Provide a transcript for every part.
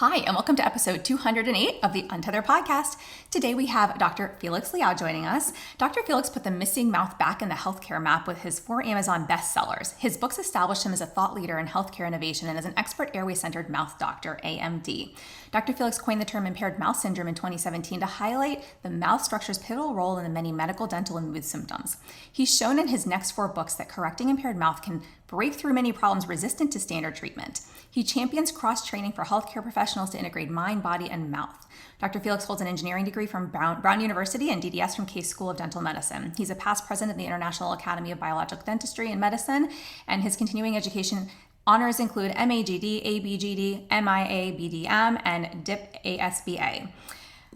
Hi, and welcome to episode 208 of the Untethered podcast. Today we have Dr. Felix Liao joining us. Dr. Felix put the missing mouth back in the healthcare map with his 4 Amazon bestsellers. His books established him as a thought leader in healthcare innovation and as an expert airway-centered mouth doctor, AMD. Dr. Felix coined the term Impaired Mouth Syndrome in 2017 to highlight the mouth structure's pivotal role in the many medical, dental, and mood symptoms. He's shown in his next 4 books that correcting impaired mouth can break through many problems resistant to standard treatment. He champions cross-training for healthcare professionals to integrate mind, body, and mouth. Dr. Felix holds an engineering degree from Brown University and DDS from Case School of Dental Medicine. He's a past president of the International Academy of Biological Dentistry and Medicine, and his continuing education honors include MAGD, ABGD, MIA, BDM, and DIP ASBA.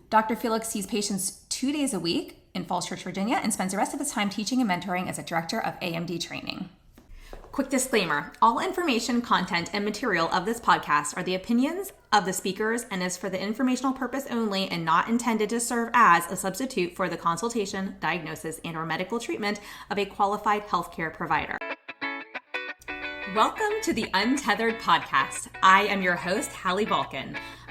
Dr. Felix sees patients 2 days a week in Falls Church, Virginia, and spends the rest of his time teaching and mentoring as a director of AMD training. Quick disclaimer, all information, content, and material of this podcast are the opinions of the speakers and is for the informational purpose only and not intended to serve as a substitute for the consultation, diagnosis, and/or medical treatment of a qualified healthcare provider. Welcome to the Untethered podcast. I am your host, Hallie.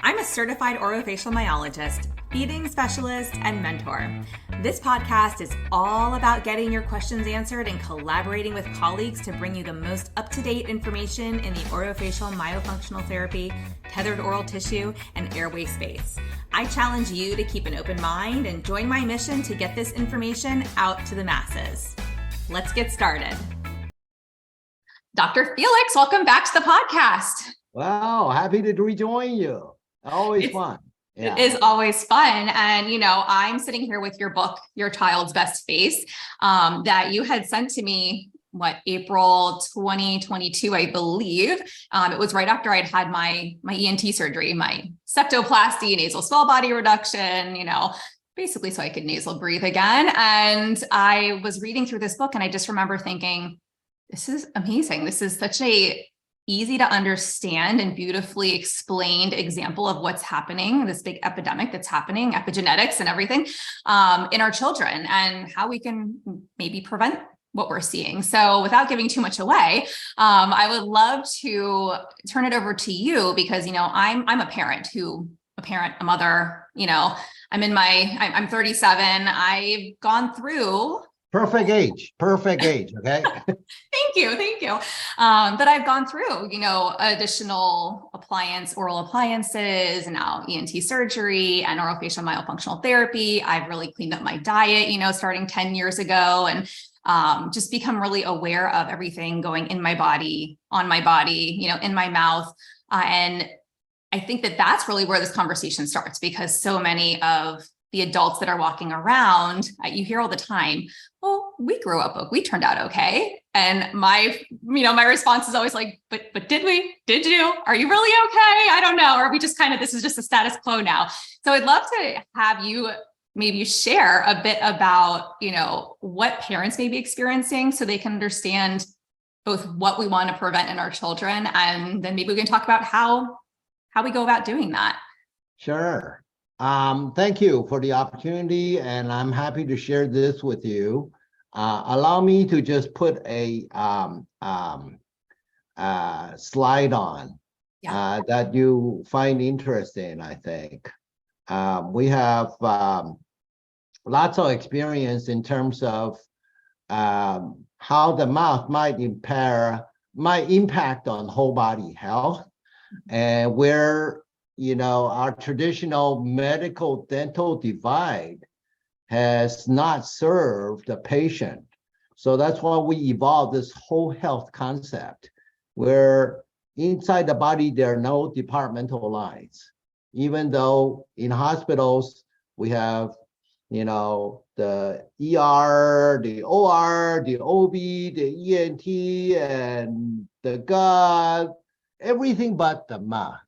I'm a certified orofacial myologist, feeding specialist, and mentor. This podcast is all about getting your questions answered and collaborating with colleagues to bring you the most up-to-date information in the orofacial myofunctional therapy, tethered oral tissue, and airway space. I challenge you to keep an open mind and join my mission to get this information out to the masses. Let's get started. Dr. Felix, welcome back to the podcast. Wow, happy to rejoin you. Always fun. Yeah. It is always fun. And, I'm sitting here with your book, Your Child's Best Face, that you had sent to me, April 2022, I believe. It was right after I'd had my ENT surgery, my septoplasty, nasal swell body reduction, basically so I could nasal breathe again. And I was reading through this book and I just remember thinking, this is amazing. This is such a easy to understand and beautifully explained example of what's happening, this big epidemic that's happening, epigenetics and everything, in our children and how we can maybe prevent what we're seeing. So without giving too much away, I would love to turn it over to you because, I'm a parent, a mother, I'm 37. I've gone through Perfect age. Okay. Thank you. But I've gone through, additional oral appliances and now ENT surgery and orofacial myofunctional therapy. I've really cleaned up my diet, starting 10 years ago and just become really aware of everything going in my body, on my body, in my mouth. And I think that that's really where this conversation starts because so many of the adults that are walking around, you hear all the time, well, we grew up, we turned out okay. And my response is always like, but did we? Did you? Are you really okay? I don't know. Or are we just this is just a status quo now. So I'd love to have you maybe share a bit about, what parents may be experiencing so they can understand both what we want to prevent in our children. And then maybe we can talk about how we go about doing that. Sure. Thank you for the opportunity, and I'm happy to share this with you. Allow me to just put a slide on that you find interesting, I think. We have lots of experience in terms of how the mouth might impact on whole body health, and where our traditional medical dental divide has not served the patient. So that's why we evolved this whole health concept where inside the body, there are no departmental lines. Even though in hospitals, we have, the ER, the OR, the OB, the ENT, and the gut, everything but the mouth.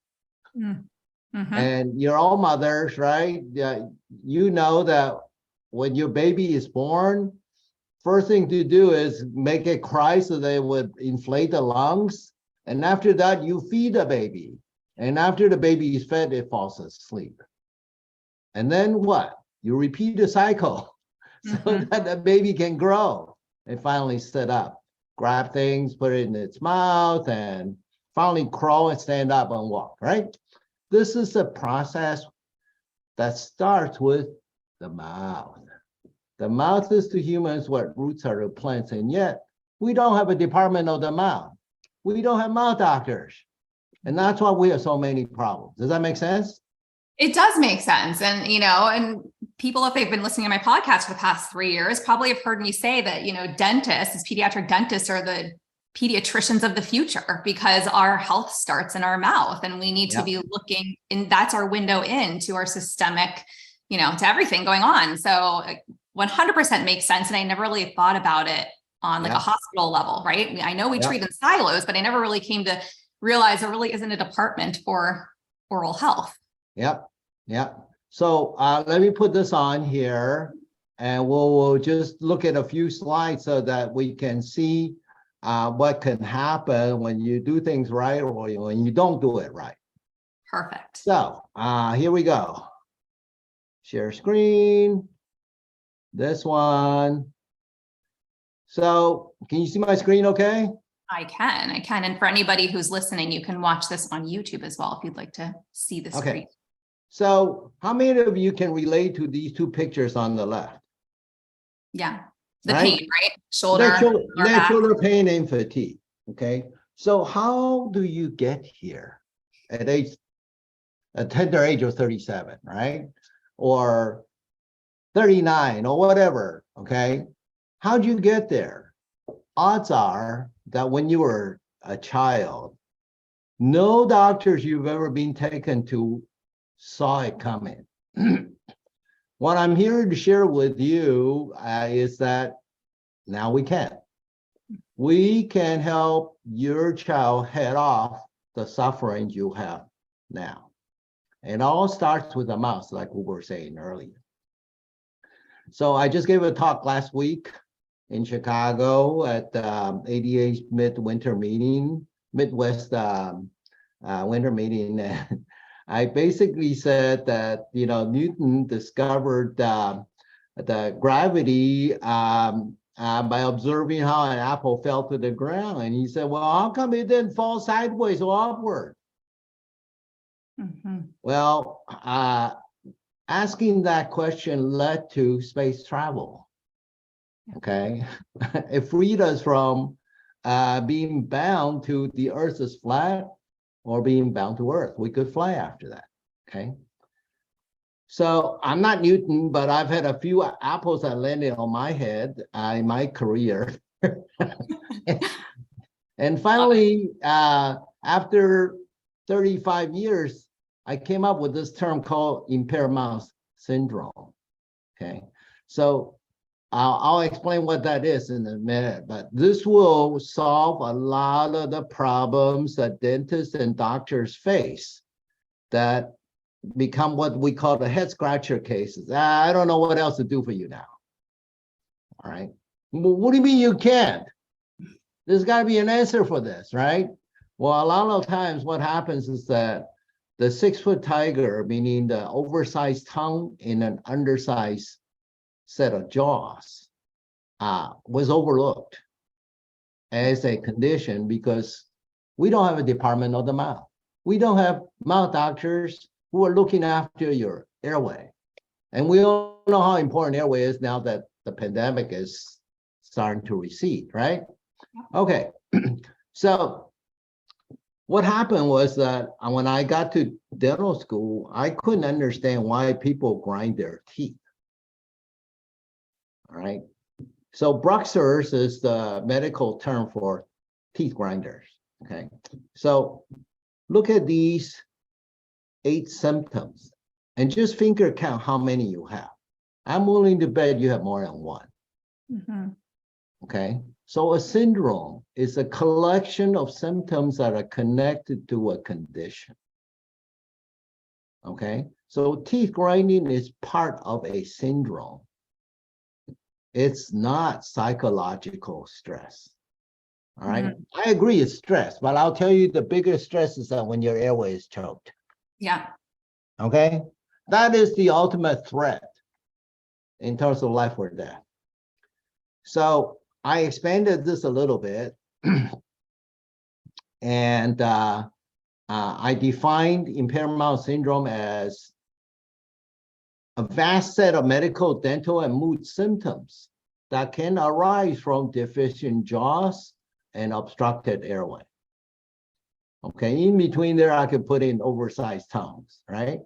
Mm-hmm. And you're all mothers, right? You know that when your baby is born, first thing to do is make it cry so they would inflate the lungs. And after that, you feed the baby. And after the baby is fed, it falls asleep. And then what? You repeat the cycle so that the baby can grow and finally sit up, grab things, put it in its mouth, and finally crawl and stand up and walk, right? This is a process that starts with the mouth. The mouth is to humans what roots are to plants, and yet we don't have a department of the mouth. We don't have mouth doctors. And that's why we have so many problems. Does that make sense? It does make sense. And, and people, if they've been listening to my podcast for the past 3 years, probably have heard me say that, dentists, as pediatric dentists, are the pediatricians of the future, because our health starts in our mouth, and we need to be looking, and that's our window into our systemic, to everything going on. So 100% makes sense. And I never really thought about it on like a hospital level, right? I know we treat in silos, but I never really came to realize there really isn't a department for oral health. Yep. So let me put this on here, and we'll just look at a few slides so that we can see what can happen when you do things right or when you don't do it right. Perfect. So here we go. Share screen. This one. So can you see my screen okay? I can. And for anybody who's listening, you can watch this on YouTube as well if you'd like to see the screen. Okay. So how many of you can relate to these two pictures on the left? Yeah. The pain, right? Shoulder pain and fatigue. Okay. So how do you get here at a tender age of 37, right? Or 39 or whatever. Okay. How'd you get there? Odds are that when you were a child, no doctors you've ever been taken to saw it coming. What I'm here to share with you is that now we can. We can help your child head off the suffering you have now. It all starts with the mouth, like we were saying earlier. So I just gave a talk last week in Chicago at ADA's Midwest winter meeting. I basically said that, Newton discovered the gravity by observing how an apple fell to the ground. And he said, well, how come it didn't fall sideways or upward? Mm-hmm. Well, asking that question led to space travel. Okay. It freed us from being bound to the Earth is flat or being bound to Earth. We could fly after that. Okay. So I'm not Newton, but I've had a few apples that landed on my head in my career. And finally, after 35 years, I came up with this term called Impaired Mouth Syndrome. Okay. So I'll explain what that is in a minute, but this will solve a lot of the problems that dentists and doctors face that become what we call the head scratcher cases. I don't know what else to do for you now. All right. What do you mean you can't? There's got to be an answer for this, right? Well, a lot of times what happens is that the 6-foot tiger, meaning the oversized tongue in an undersized set of jaws, was overlooked as a condition because we don't have a department of the mouth. We don't have mouth doctors who are looking after your airway. And we all know how important airway is now that the pandemic is starting to recede, right? Okay, so what happened was that when I got to dental school, I couldn't understand why people grind their teeth. All right. So bruxers is the medical term for teeth grinders. Okay. So look at these 8 symptoms and just finger count how many you have. I'm willing to bet you have more than one. Mm-hmm. Okay. So a syndrome is a collection of symptoms that are connected to a condition. Okay. So teeth grinding is part of a syndrome. It's not psychological stress. All right. Mm-hmm. I agree it's stress, but I'll tell you the biggest stress is that when your airway is choked. Yeah. Okay. That is the ultimate threat in terms of life or death. So I expanded this a little bit. And I defined impaired mouth syndrome as a vast set of medical, dental, and mood symptoms that can arise from deficient jaws and obstructed airway. Okay, in between there, I could put in oversized tongues, right?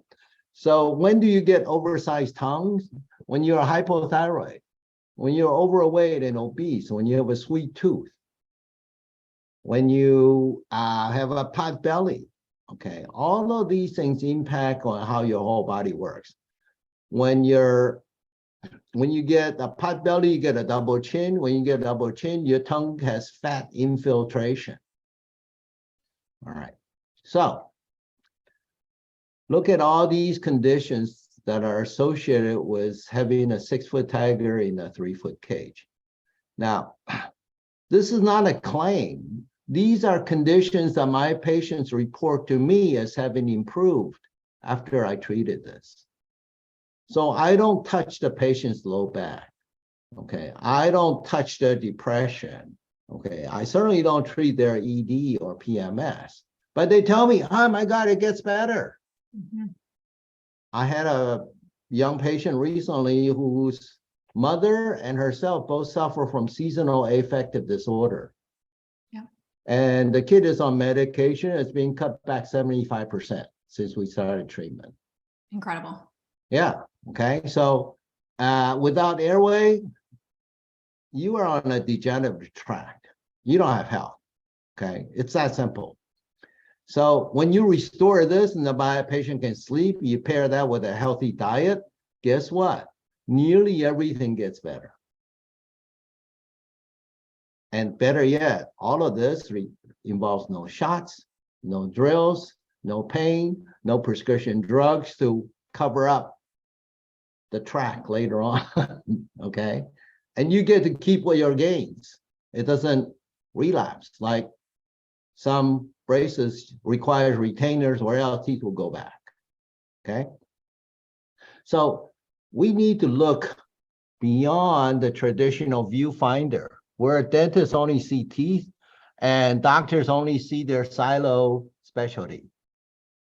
So when do you get oversized tongues? When you're hypothyroid, when you're overweight and obese, when you have a sweet tooth, when you have a pot belly, okay? All of these things impact on how your whole body works. When you get a pot belly, you get a double chin. When you get a double chin, your tongue has fat infiltration. All right, so look at all these conditions that are associated with having a 6-foot tiger in a 3-foot cage. Now, this is not a claim. These are conditions that my patients report to me as having improved after I treated this. So I don't touch the patient's low back, okay? I don't touch their depression, okay? I certainly don't treat their ED or PMS, but they tell me, oh my God, it gets better. Mm-hmm. I had a young patient recently whose mother and herself both suffer from seasonal affective disorder. Yeah. And the kid is on medication. It's being cut back 75% since we started treatment. Incredible. Yeah. Okay. So without airway, you are on a degenerative track. You don't have health. Okay. It's that simple. So when you restore this and the patient can sleep, you pair that with a healthy diet, guess what? Nearly everything gets better. And better yet, all of this involves no shots, no drills, no pain, no prescription drugs to cover up the track later on, okay? And you get to keep what your gains. It doesn't relapse like some braces requires retainers or else teeth will go back, okay? So we need to look beyond the traditional viewfinder where dentists only see teeth and doctors only see their silo specialty.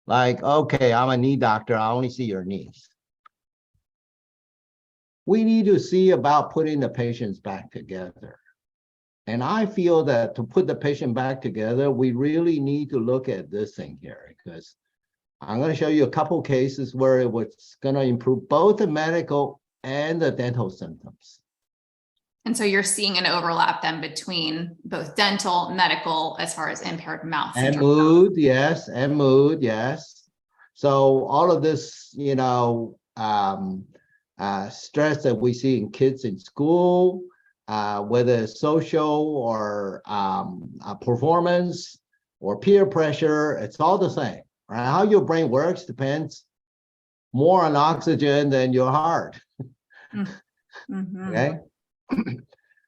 Like, okay, I'm a knee doctor, I only see your knees. We need to see about putting the patients back together. And I feel that to put the patient back together, we really need to look at this thing here, because I'm going to show you a couple cases where it was going to improve both the medical and the dental symptoms. And so you're seeing an overlap then between both dental, medical, as far as impaired mouth syndrome. And mood, yes, and mood, yes. So all of this, you know, stress that we see in kids in school, whether it's social or performance or peer pressure, it's all the same. Right? How your brain works depends more on oxygen than your heart. Mm-hmm. Okay.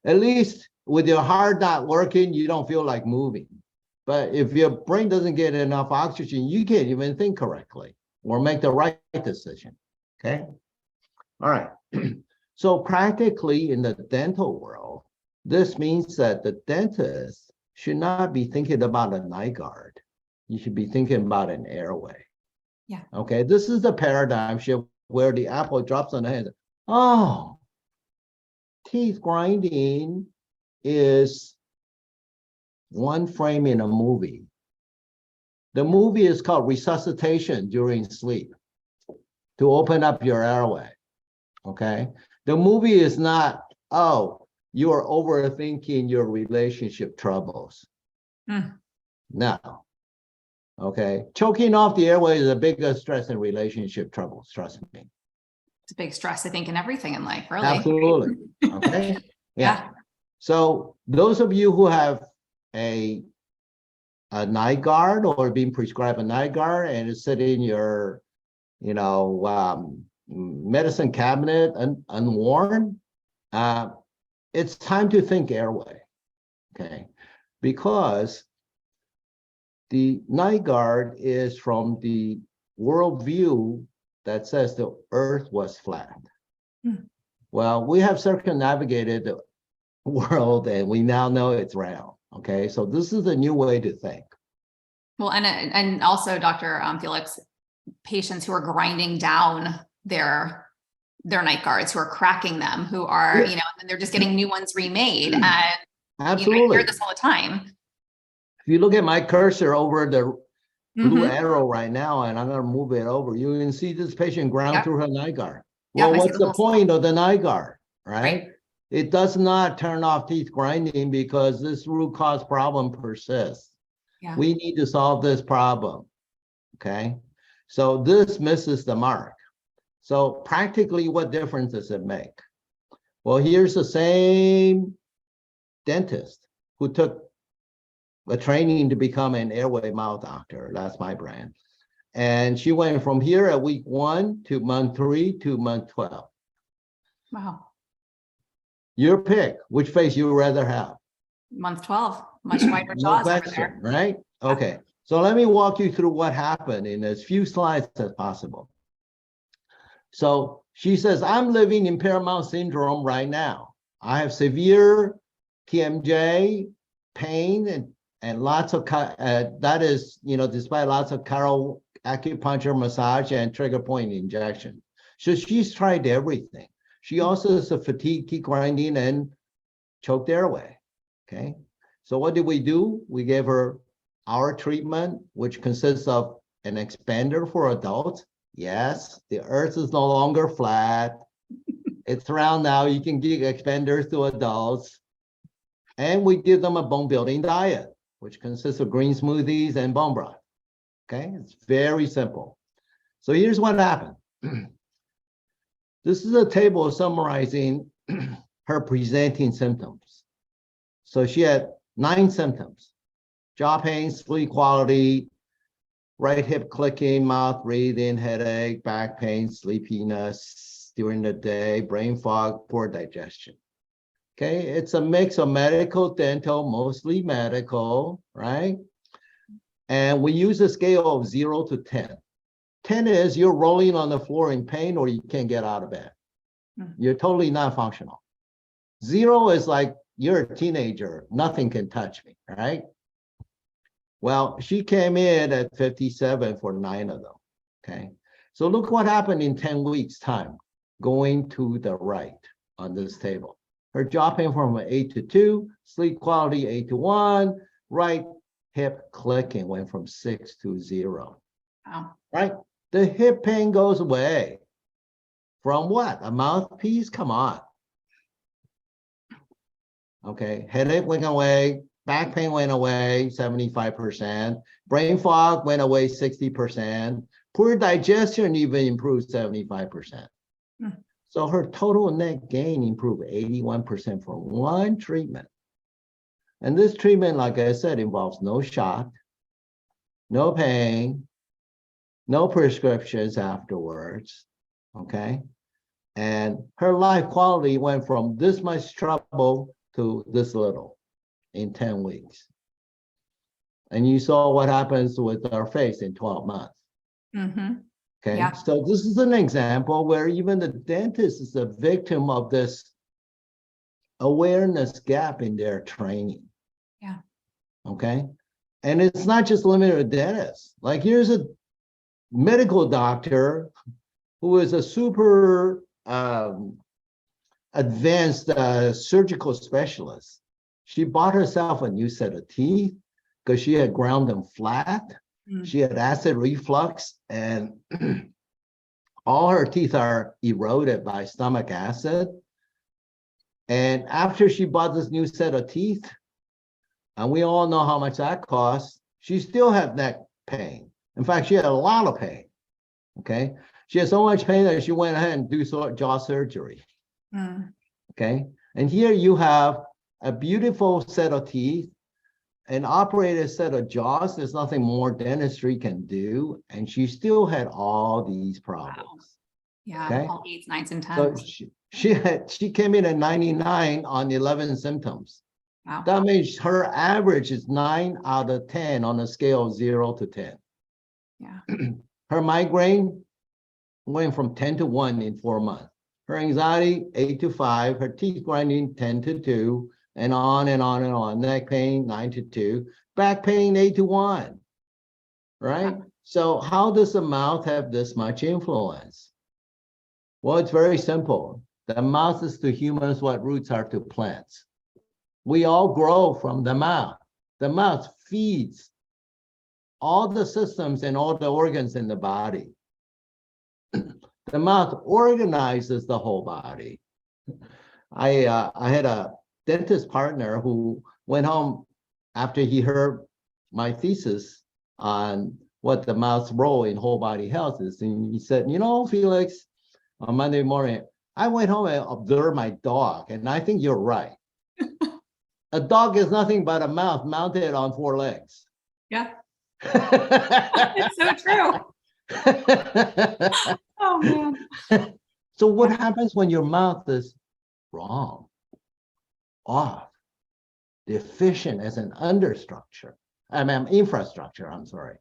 At least with your heart not working, you don't feel like moving. But if your brain doesn't get enough oxygen, you can't even think correctly or make the right decision. Okay. All right. So practically in the dental world, this means that the dentist should not be thinking about a night guard. You should be thinking about an airway. Yeah. Okay. This is the paradigm shift where the apple drops on the head. Oh, teeth grinding is one frame in a movie. The movie is called resuscitation during sleep to open up your airway. Okay. The movie is not, oh, you are overthinking your relationship troubles. No. Okay. Choking off the airway is the biggest stress in relationship troubles, trust me. It's a big stress, I think, in everything in life, really. Absolutely. Okay. Yeah. So those of you who have a night guard or being prescribed a night guard and it's sitting in your, you know, medicine cabinet unworn, it's time to think airway. Okay. Because the night guard is from the worldview that says the earth was flat. Well, we have circumnavigated the world and we now know it's round. Okay, so this is a new way to think. Well, and also, Dr. Felix, patients who are grinding down their night guards, who are cracking them, who are, Yeah. and they're just getting new ones remade. And Absolutely. I hear this all the time. If you look at my cursor over the blue Mm-hmm. arrow right now, and I'm going to move it over, you can see this patient ground Yep. through her night guard. Yep, Well, I see what's the the point of the night guard, right? Right. It does not turn off teeth grinding because this root cause problem persists. Yeah. We need to solve this problem, okay? So this misses the mark. So practically, what difference does it make? Well, here's the same dentist who took a training to become an airway mouth doctor. That's my brand. And she went from here at week 1 to month 3 to month 12. Wow. Your pick, which face you would rather have? Month 12, much wider No jaws over question, there. right? Okay, so let me walk you through what happened in as few slides as possible. So she says, I'm living impaired mouth syndrome right now. I have severe TMJ, pain, and lots of, that is, despite lots of chiral acupuncture, massage, and trigger point injection. So she's tried everything. She also has a fatigue, teeth grinding, and choked airway, okay? So what did we do? We gave her our treatment, which consists of an expander for adults. Yes, the earth is no longer flat. It's round now. You can give expanders to adults. And we give them a bone building diet, which consists of green smoothies and bone broth. Okay, it's very simple. So here's what happened. This is a table summarizing her presenting symptoms. So she had 9 symptoms: jaw pain, sleep quality, right hip clicking, mouth breathing, headache, back pain, sleepiness during the day, brain fog, poor digestion. Okay, it's a mix of medical, dental, mostly medical, right? And we use a scale of 0 to 10. 10 is you're rolling on the floor in pain or you can't get out of bed. You're totally not functional. 0 is like you're a teenager, nothing can touch me, right? Well, she came in at 57 for 9 of them, okay? So look what happened in 10 weeks time, going to the right on this table. Her jaw pain from an 8 to 2, sleep quality 8 to 1, right hip clicking went from 6 to 0. Wow. Right? The hip pain goes away. From what? A mouthpiece? Come on. Okay, headache went away, back pain went away 75%, brain fog went away 60%, poor digestion even improved 75%. So her total net gain improved 81% from one treatment. And this treatment, like I said, involves no shock, no pain, no prescriptions afterwards, okay? And her life quality went from this much trouble to this little in 10 weeks. And you saw what happens with our face in 12 months. Okay, yeah. So this is an example where even the dentist is a victim of this awareness gap in their training. Yeah. Okay, and it's not just limited to dentists. Like here's a medical doctor who is a super advanced surgical specialist. She bought herself a new set of teeth because she had ground them flat. She had acid reflux, and all her teeth are eroded by stomach acid. And after she bought this new set of teeth, and we all know how much that costs, she still had neck pain. In fact, she had a lot of pain. Okay, she had so much pain that she went ahead and do jaw surgery. Okay, and here you have a beautiful set of teeth, an operated set of jaws. There's nothing more dentistry can do, and she still had all these problems. Wow. Yeah, okay? All 8s, 9s, and 10s. So she came in at 99 on 11 symptoms. Wow. That means her average is 9 out of 10 on a scale of 0 to 10. Yeah. Her migraine went from 10 to 1 in 4 months. Her anxiety 8 to 5. Her teeth grinding 10 to 2. And on and on and on. Neck pain, 9 to 2. Back pain, 8 to 1. right? So how does the mouth have this much influence? Well, it's very simple. The mouth is to humans what roots are to plants. We all grow from the mouth. The mouth feeds all the systems and all the organs in the body. The mouth organizes the whole body. I had a dentist partner who went home after he heard my thesis on what the mouth's role in whole body health is. And he said, Felix, on Monday morning, I went home and observed my dog, and I think you're right. A dog is nothing but a mouth mounted on 4 legs. Yeah. It's so true. Oh, man. So what happens when your mouth is wrong, off, deficient as an infrastructure, I'm sorry,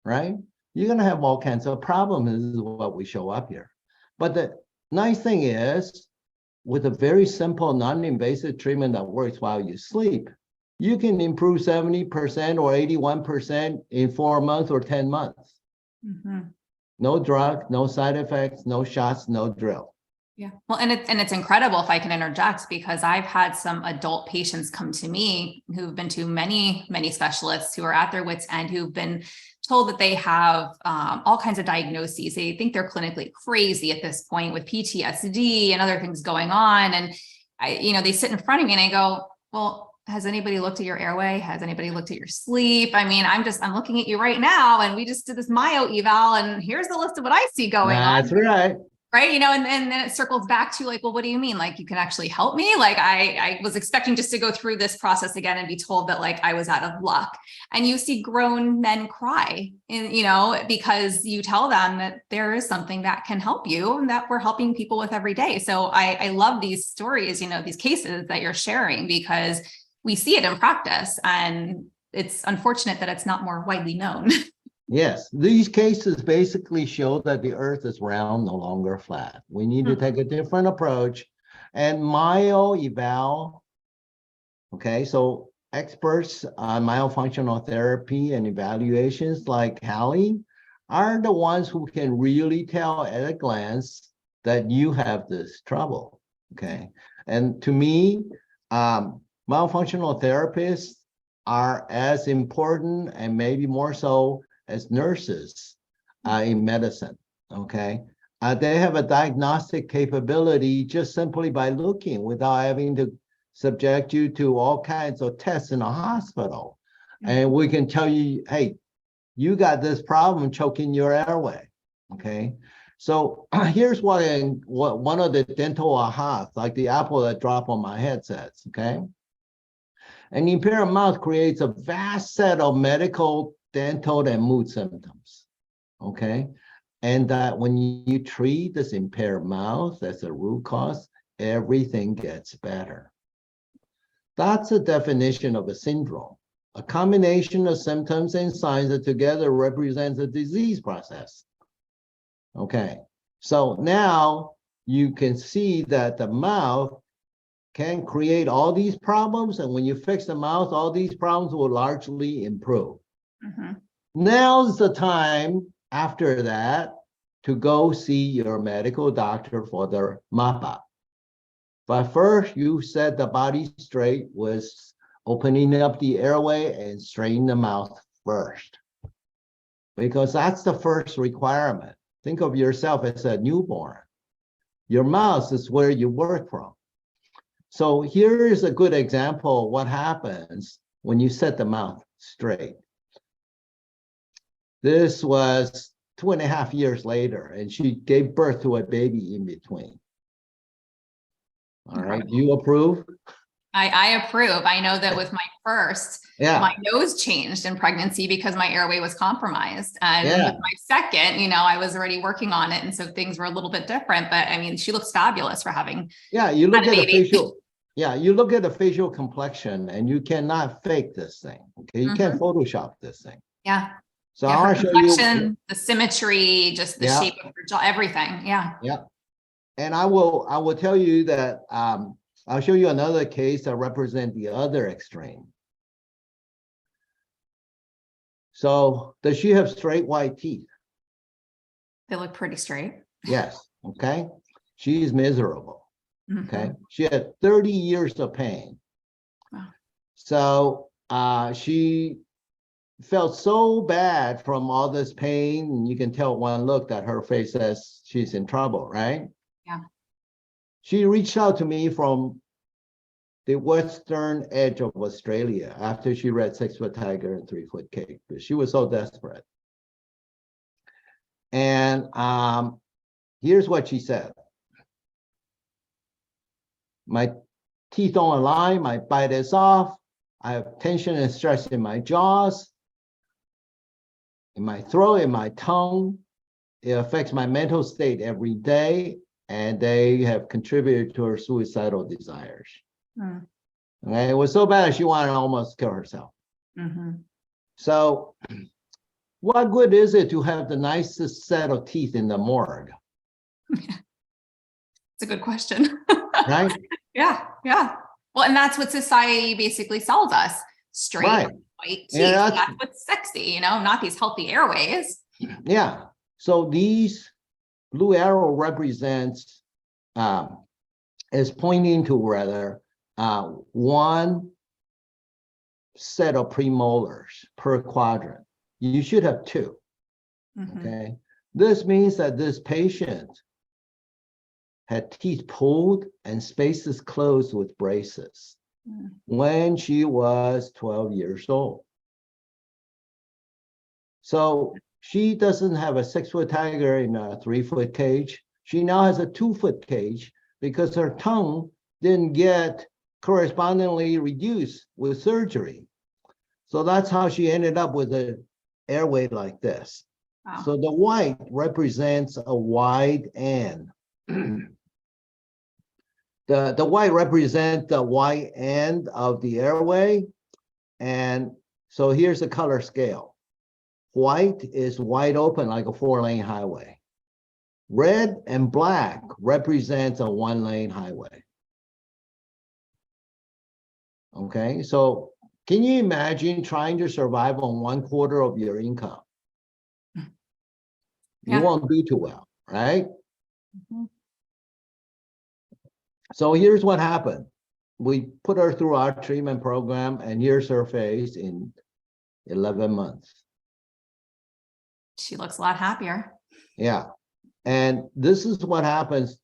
right? You're going to have all kinds of problems. This is what we show up here. But the nice thing is, with a very simple, non-invasive treatment that works while you sleep, you can improve 70% or 81% in 4 months or 10 months. Mm-hmm. No drug, no side effects, no shots, no drill. Yeah. Well, and it's incredible, if I can interject, because I've had some adult patients come to me who've been to many, many specialists who are at their wits' end, who've been told that they have all kinds of diagnoses. They think they're clinically crazy at this point with PTSD and other things going on. And they sit in front of me and I go, well, has anybody looked at your airway? Has anybody looked at your sleep? I mean, I'm looking at you right now, and we just did this myo eval, and here's the list of what I see going on. That's right. Right. And then it circles back to like, well, what do you mean? Like, you can actually help me? Like, I was expecting just to go through this process again and be told that like I was out of luck. And you see grown men cry, because you tell them that there is something that can help you and that we're helping people with every day. So I love these stories, these cases that you're sharing, because we see it in practice, and it's unfortunate that it's not more widely known. Yes, these cases basically show that the earth is round, no longer flat. We need to take a different approach. And myo eval, okay, so experts on myofunctional therapy and evaluations like Hallie are the ones who can really tell at a glance that you have this trouble, okay? And to me, myofunctional therapists are as important, and maybe more so, as nurses in medicine, okay? They have a diagnostic capability just simply by looking, without having to subject you to all kinds of tests in a hospital. Mm-hmm. And we can tell you, hey, you got this problem choking your airway, okay? So here's what one of the dental ahas, like the apple that dropped on my head, says, okay? An impaired mouth creates a vast set of medical, dental, and mood symptoms, okay? And that when you treat this impaired mouth as a root cause, everything gets better. That's a definition of a syndrome, a combination of symptoms and signs that together represents a disease process. Okay, so now you can see that the mouth can create all these problems, and when you fix the mouth, all these problems will largely improve. Mm-hmm. Now's the time after that to go see your medical doctor for the mapa. But first, you set the body straight with opening up the airway and straightening the mouth first, because that's the first requirement. Think of yourself as a newborn. Your mouth is where you work from. So here is a good example of what happens when you set the mouth straight. This was 2.5 years later, and she gave birth to a baby in between. All right, do you approve? I approve. I know that with my first, my nose changed in pregnancy because my airway was compromised. And with my second, I was already working on it. And so things were a little bit different, but I mean, she looks fabulous for having you look at the facial. Yeah, you look at the facial complexion, and you cannot fake this thing. Okay, you can't Photoshop this thing. Yeah. So I'll show you the symmetry, just the shape of her jaw, everything. Yeah. Yeah. And I will tell you that I'll show you another case that represents the other extreme. So does she have straight white teeth? They look pretty straight. Yes. Okay. She's miserable. Okay. She had 30 years of pain. Wow. So she felt so bad from all this pain, and you can tell one look that her face says she's in trouble, right? Yeah. She reached out to me from the western edge of Australia after she read 6 Foot Tiger and 3 Foot Cake. She was so desperate. And here's what she said. My teeth don't align, my bite is off. I have tension and stress in my jaws, in my throat, in my tongue. It affects my mental state every day, and they have contributed to her suicidal desires. Okay, it was so bad she wanted to almost kill herself. So what good is it to have the nicest set of teeth in the morgue? It's a good question. Right? Yeah. Well, and that's what society basically sells us. Straight, right. White teeth. Yeah, that's what's sexy, not these healthy airways. Yeah. So these blue arrow represents, is pointing to rather, one set of premolars per quadrant. You should have 2. Okay. This means that this patient had teeth pulled and spaces closed with braces when she was 12 years old. So she doesn't have a 6 Foot Tiger in a 3 Foot cage. She now has a 2 Foot cage because her tongue didn't get correspondingly reduced with surgery. So that's how she ended up with an airway like this. Wow. So the white represents a wide N. The white represents the wide end of the airway. And so here's the color scale. White is wide open like a 4-lane highway. Red and black represents a 1-lane highway. Okay, so can you imagine trying to survive on 1/4 of your income? You won't do too well, right? So here's what happened. We put her through our treatment program, and here's her face in 11 months. She looks a lot happier. Yeah. And this is what happens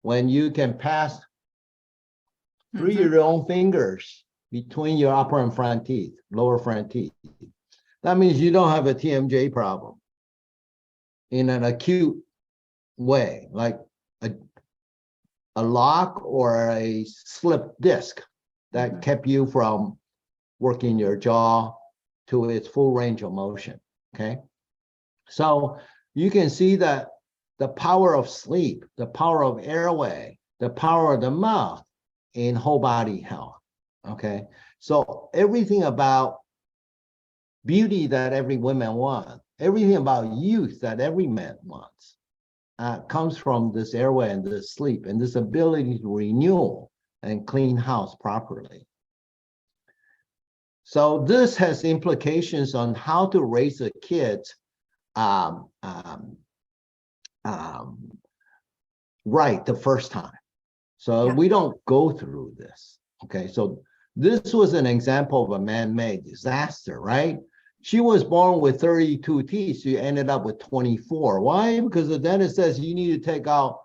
when you can pass through your own fingers between your upper and front teeth, lower front teeth. That means you don't have a TMJ problem in an acute way, like a lock or a slip disc that kept you from working your jaw to its full range of motion, okay? So you can see that the power of sleep, the power of airway, the power of the mouth in whole body health, okay? So everything about beauty that every woman wants, everything about youth that every man wants, comes from this airway and this sleep and this ability to renew and clean house properly. So this has implications on how to raise a kid right the first time. So we don't go through this. Okay, so this was an example of a man-made disaster, right? She was born with 32 teeth. She ended up with 24. Why? Because the dentist says you need to take out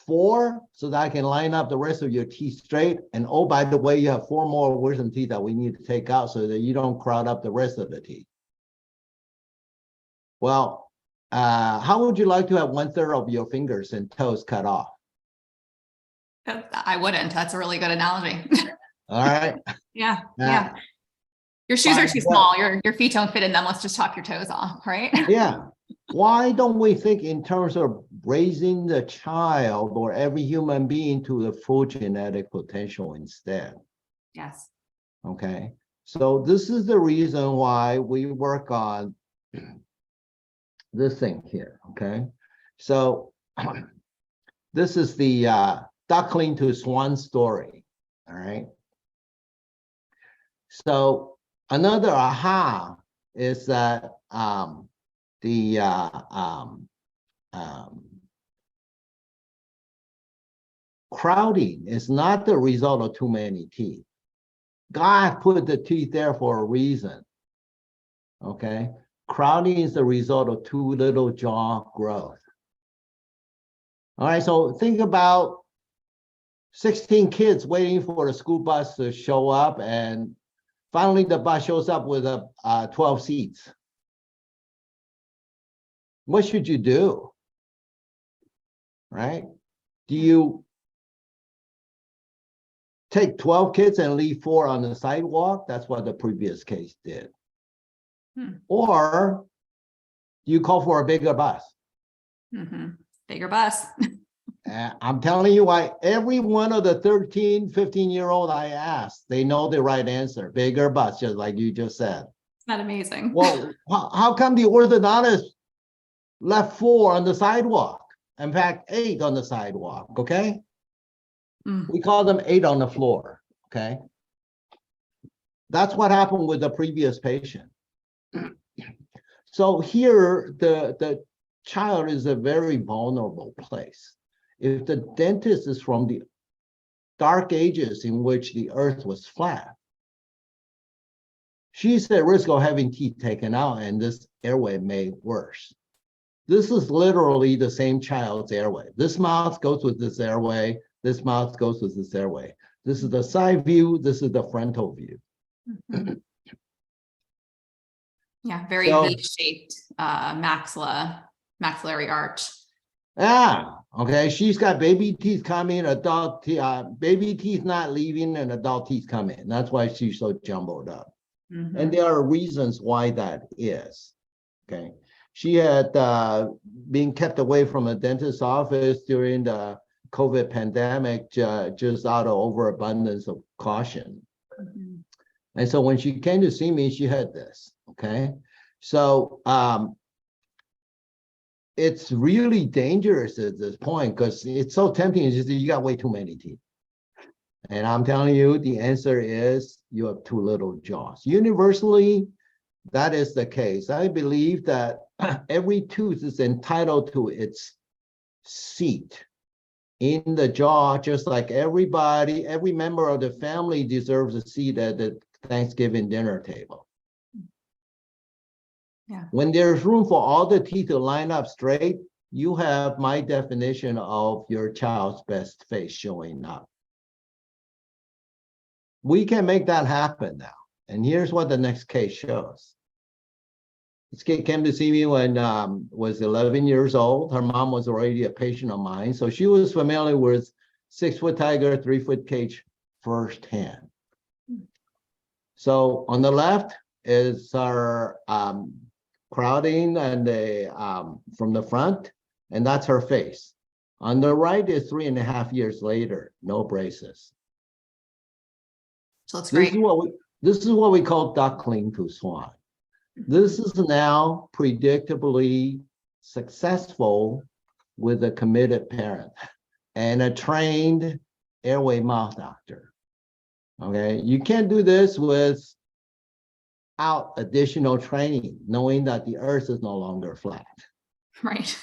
4 so that I can line up the rest of your teeth straight. And oh, by the way, you have 4 more wisdom teeth that we need to take out so that you don't crowd up the rest of the teeth. Well, how would you like to have 1/3 of your fingers and toes cut off? I wouldn't. That's a really good analogy. All right. Yeah. Your shoes are too small. Your feet don't fit in them. Let's just chop your toes off, right? Yeah. Why don't we think in terms of raising the child or every human being to the full genetic potential instead? Yes. Okay. So this is the reason why we work on this thing here. Okay. So this is the duckling to swan story. All right. So another aha is that the crowding is not the result of too many teeth. God put the teeth there for a reason. Okay, crowding is the result of too little jaw growth. All right, so think about 16 kids waiting for the school bus to show up, and finally the bus shows up with 12 seats. What should you do? Right? Do you take 12 kids and leave 4 on the sidewalk? That's what the previous case did. Or do you call for a bigger bus? Bigger bus. I'm telling you why. Every one of the 13, 15-year-old I asked, they know the right answer. Bigger bus, just like you just said. Isn't that amazing? Well, how come the orthodontist left 4 on the sidewalk? In fact, 8 on the sidewalk, okay? We call them 8 on the floor, okay? That's what happened with the previous patient. So here, the child is a very vulnerable place. If the dentist is from the dark ages in which the earth was flat, she's at risk of having teeth taken out, and this airway made worse. This is literally the same child's airway. This mouth goes with this airway. This mouth goes with this airway. This is the side view. This is the frontal view. Yeah, very V-shaped maxillary arch. Yeah, okay. She's got baby teeth coming, adult teeth, baby teeth not leaving, and adult teeth coming. That's why she's so jumbled up. And there are reasons why that is. Okay, she had been kept away from a dentist's office during the COVID pandemic, just out of overabundance of caution. And so when she came to see me, she had this. Okay, so it's really dangerous at this point because it's so tempting. It's just you got way too many teeth. And I'm telling you, the answer is you have too little jaws. Universally, that is the case. I believe that every tooth is entitled to its seat in the jaw, just like everybody, every member of the family deserves a seat at the Thanksgiving dinner table. Yeah. When there's room for all the teeth to line up straight, you have my definition of your child's best face showing up. We can make that happen now. And here's what the next case shows. This kid came to see me when was 11 years old. Her mom was already a patient of mine. So she was familiar with 6-foot tiger, 3-foot cage firsthand. So on the left is our crowding and from the front, and that's her face. On the right is 3.5 years later, no braces. So looks great. This is what we call duckling to swan. This is now predictably successful with a committed parent and a trained airway mouth doctor. Okay, you can't do this without additional training, knowing that the earth is no longer flat. Right.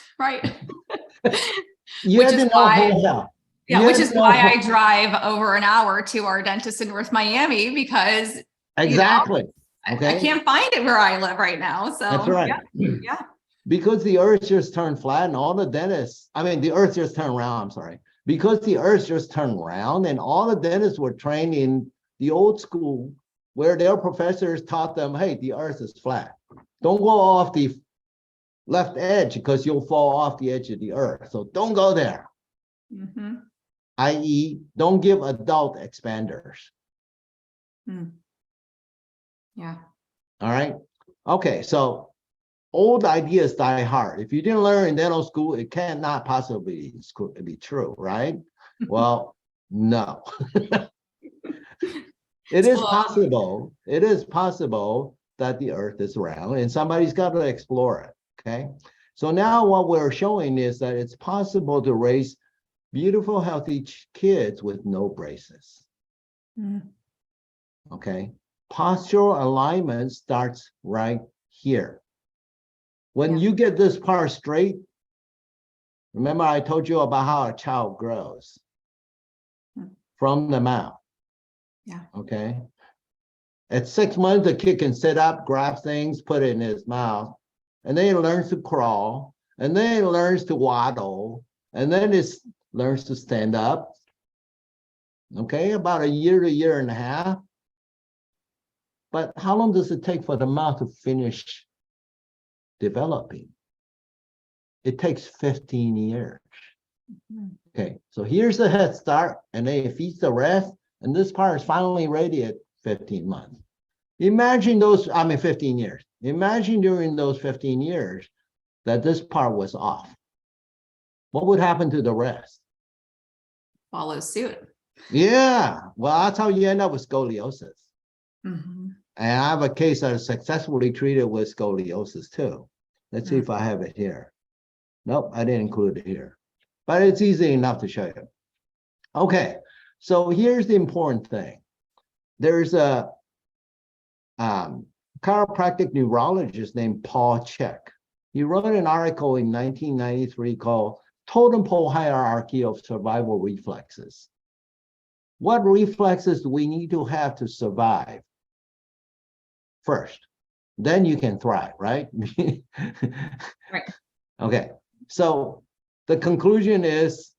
Which is why I drive over an hour to our dentist in North Miami because exactly. Okay. I can't find it where I live right now. So that's right. Yeah. Because the earth just turned flat and all the dentists, the earth just turned round, I'm sorry. Because the earth just turned round and all the dentists were trained in the old school where their professors taught them, hey, the earth is flat. Don't go off the left edge because you'll fall off the edge of the earth. So don't go there. I.e., don't give adult expanders. Yeah. All right. Okay. So old ideas die hard. If you didn't learn in dental school, it cannot possibly be true, right? Well, no. It is possible. It is possible that the earth is round and somebody's got to explore it. Okay. So now what we're showing is that it's possible to raise beautiful, healthy kids with no braces. Okay. Postural alignment starts right here. When you get this part straight, remember I told you about how a child grows from the mouth. Yeah. Okay. At 6 months, the kid can sit up, grab things, put it in his mouth, and then he learns to crawl, and then he learns to waddle, and then it learns to stand up. Okay, about a year to year and a half. But how long does it take for the mouth to finish developing? It takes 15 years. Okay, so here's the head start, and then it feeds the rest, and this part is finally ready at 15 months. Imagine 15 years. Imagine during those 15 years that this part was off. What would happen to the rest? Follow suit. Yeah, well, that's how you end up with scoliosis. Mm-hmm. And I have a case that is successfully treated with scoliosis too. Let's see if I have it here. Nope, I didn't include it here, but it's easy enough to show you. Okay, so here's the important thing. There's a chiropractic neurologist named Paul Chek. He wrote an article in 1993 called Totem Pole Hierarchy of Survival Reflexes. What reflexes do we need to have to survive first? Then you can thrive, right? Right. Okay, so the conclusion is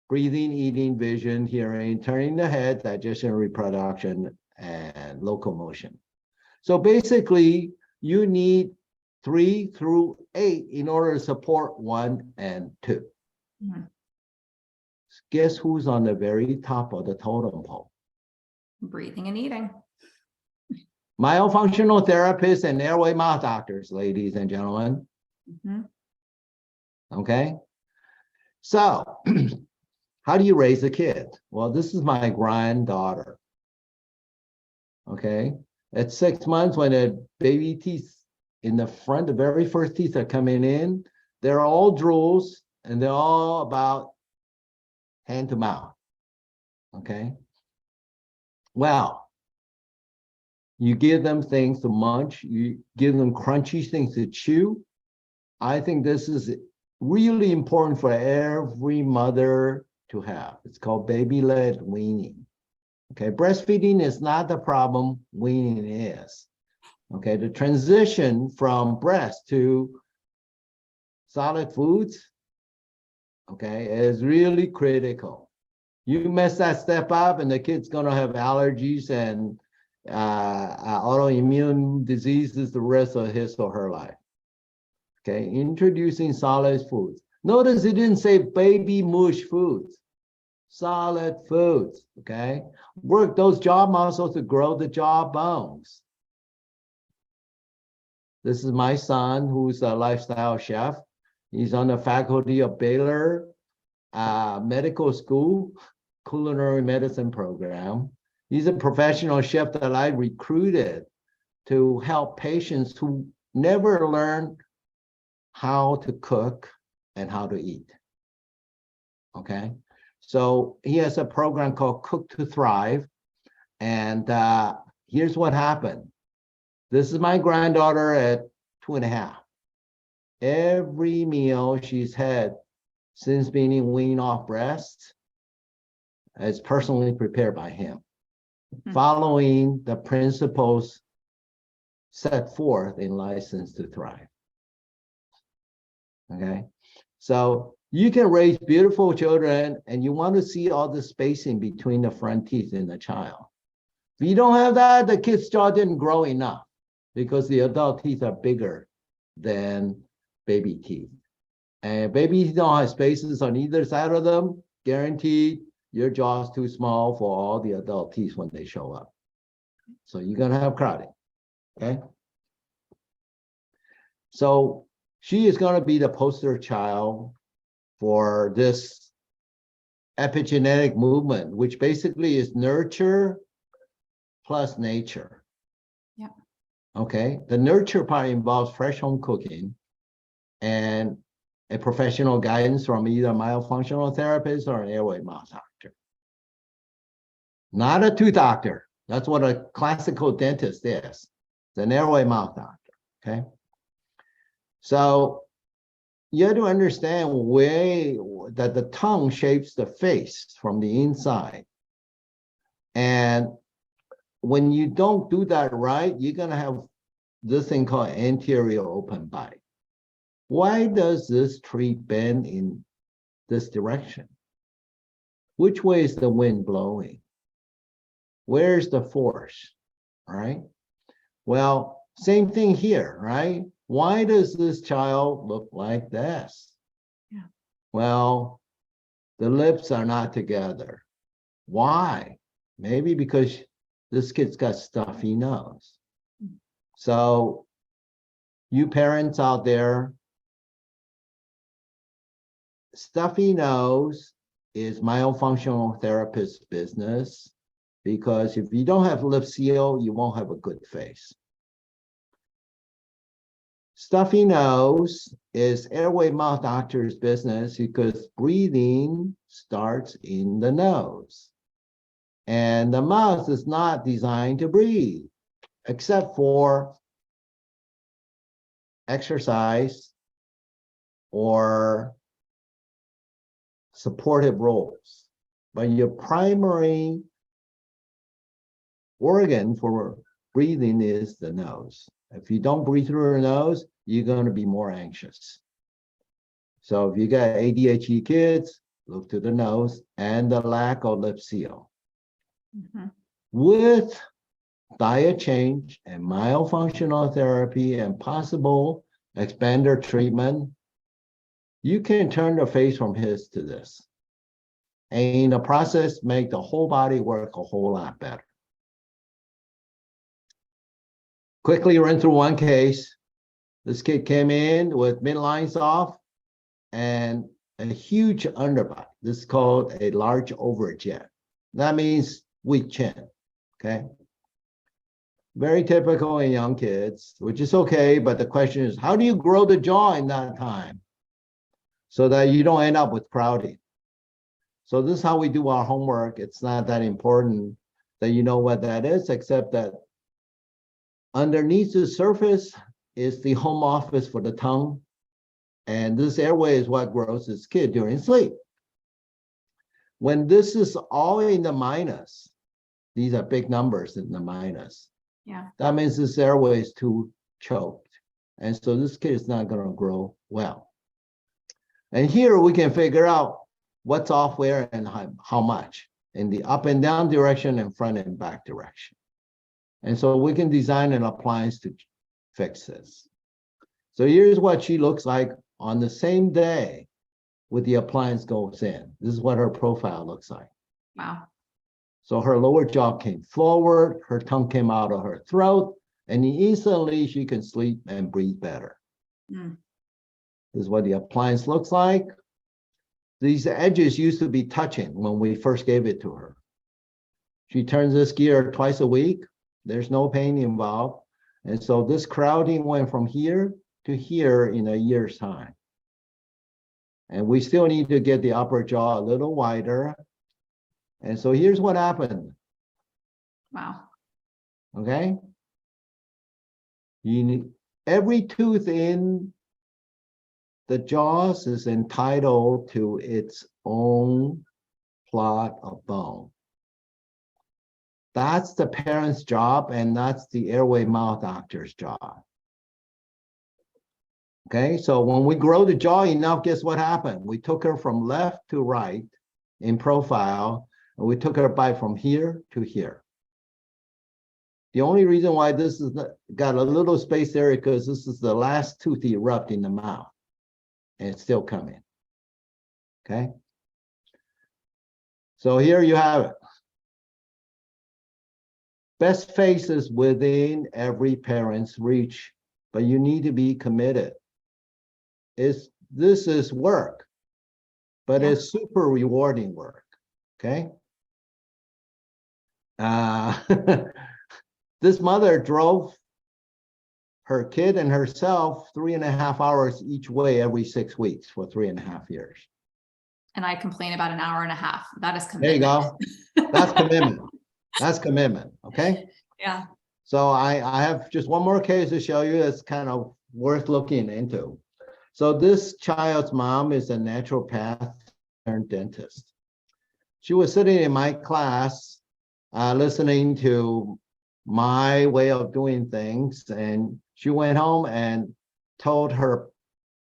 breathing, eating, vision, hearing, turning the head, digestion, reproduction, and locomotion. So basically, you need 3 through 8 in order to support 1 and 2. Mm-hmm. Guess who's on the very top of the totem pole? Breathing and eating. Myofunctional therapists and airway mouth doctors, ladies and gentlemen. Mm-hmm. Okay, so how do you raise a kid? Well, this is my granddaughter. Okay, at 6 months, when the baby teeth in the front, the very first teeth are coming in, they're all drools and they're all about hand to mouth. Okay, well, you give them things to munch, you give them crunchy things to chew. I think this is really important for every mother to have. It's called baby-led weaning. Okay, breastfeeding is not the problem, weaning is. Okay, the transition from breast to solid foods, okay, is really critical. You mess that step up and the kid's gonna have allergies and autoimmune diseases the rest of his or her life. Okay, introducing solid foods. Notice it didn't say baby mush foods, solid foods, okay? Work those jaw muscles to grow the jaw bones. This is my son, who's a lifestyle chef. He's on the faculty of Baylor Medical School, culinary medicine program. He's a professional chef that I recruited to help patients who never learned how to cook and how to eat. Okay, so he has a program called Cook to Thrive. And here's what happened. This is my granddaughter at 2.5. Every meal she's had since being weaned off breast is personally prepared by him, following the principles set forth in License to Thrive. Okay, so you can raise beautiful children and you want to see all the spacing between the front teeth in the child. If you don't have that, the kid's jaw didn't grow enough because the adult teeth are bigger than baby teeth. And baby teeth don't have spaces on either side of them, guaranteed your jaw's too small for all the adult teeth when they show up. So you're gonna have crowding, okay? So she is gonna be the poster child for this epigenetic movement, which basically is nurture plus nature. Yeah. Okay, the nurture part involves fresh home cooking and a professional guidance from either a myofunctional therapist or an airway mouth doctor. Not a tooth doctor. That's what a classical dentist is. It's an airway mouth doctor, okay? So you have to understand that the tongue shapes the face from the inside. And when you don't do that right, you're going to have this thing called anterior open bite. Why does this tree bend in this direction? Which way is the wind blowing? Where's the force, right? Well, same thing here, right? Why does this child look like this? Yeah. Well, the lips are not together. Why? Maybe because this kid's got stuffy nose. So you parents out there, stuffy nose is myofunctional therapist business, because if you don't have lip seal, you won't have a good face. Stuffy nose is airway mouth doctor's business because breathing starts in the nose. And the mouth is not designed to breathe, except for exercise or supportive roles. But your primary organ for breathing is the nose. If you don't breathe through your nose, you're going to be more anxious. So if you got ADHD kids, look to the nose and the lack of lip seal. Mm-hmm. With diet change and myofunctional therapy and possible expander treatment, you can turn the face from his to this. And in the process, make the whole body work a whole lot better. Quickly run through one case. This kid came in with midlines off and a huge underbite. This is called a large overjet. That means weak chin, okay? Very typical in young kids, which is okay, but the question is, how do you grow the jaw in that time so that you don't end up with crowding? So this is how we do our homework. It's not that important that you know what that is, except that underneath the surface is the home office for the tongue. And this airway is what grows this kid during sleep. When this is all in the minus, these are big numbers in the minus. Yeah. That means this airway is too choked. And so this kid is not going to grow well. And here we can figure out what's off where and how much in the up and down direction and front and back direction. And so we can design an appliance to fix this. So here's what she looks like on the same day with the appliance goes in. This is what her profile looks like. Wow. So her lower jaw came forward, her tongue came out of her throat, and instantly she can sleep and breathe better. Mm. This is what the appliance looks like. These edges used to be touching when we first gave it to her. She turns this gear twice a week. There's no pain involved. And so this crowding went from here to here in a year's time. And we still need to get the upper jaw a little wider. And so here's what happened. Wow. Okay. You need, every tooth in the jaws is entitled to its own plot of bone. That's the parent's job, and that's the airway mouth doctor's job. Okay, so when we grow the jaw enough, guess what happened? We took her from left to right in profile, and we took her bite from here to here. The only reason why this is got a little space there is because this is the last tooth erupt in the mouth, and it's still coming. Okay, so here you have it. Best faces within every parent's reach, but you need to be committed. This is work, but it's super rewarding work, okay? This mother drove her kid and herself 3.5 hours each way every 6 weeks for 3.5 years. And I complain about an hour and a half. That is commitment. There you go. That's commitment. That's commitment, okay? Yeah. So I have just one more case to show you that's kind of worth looking into. So this child's mom is a naturopath turned dentist. She was sitting in my class, listening to my way of doing things, and she went home and told her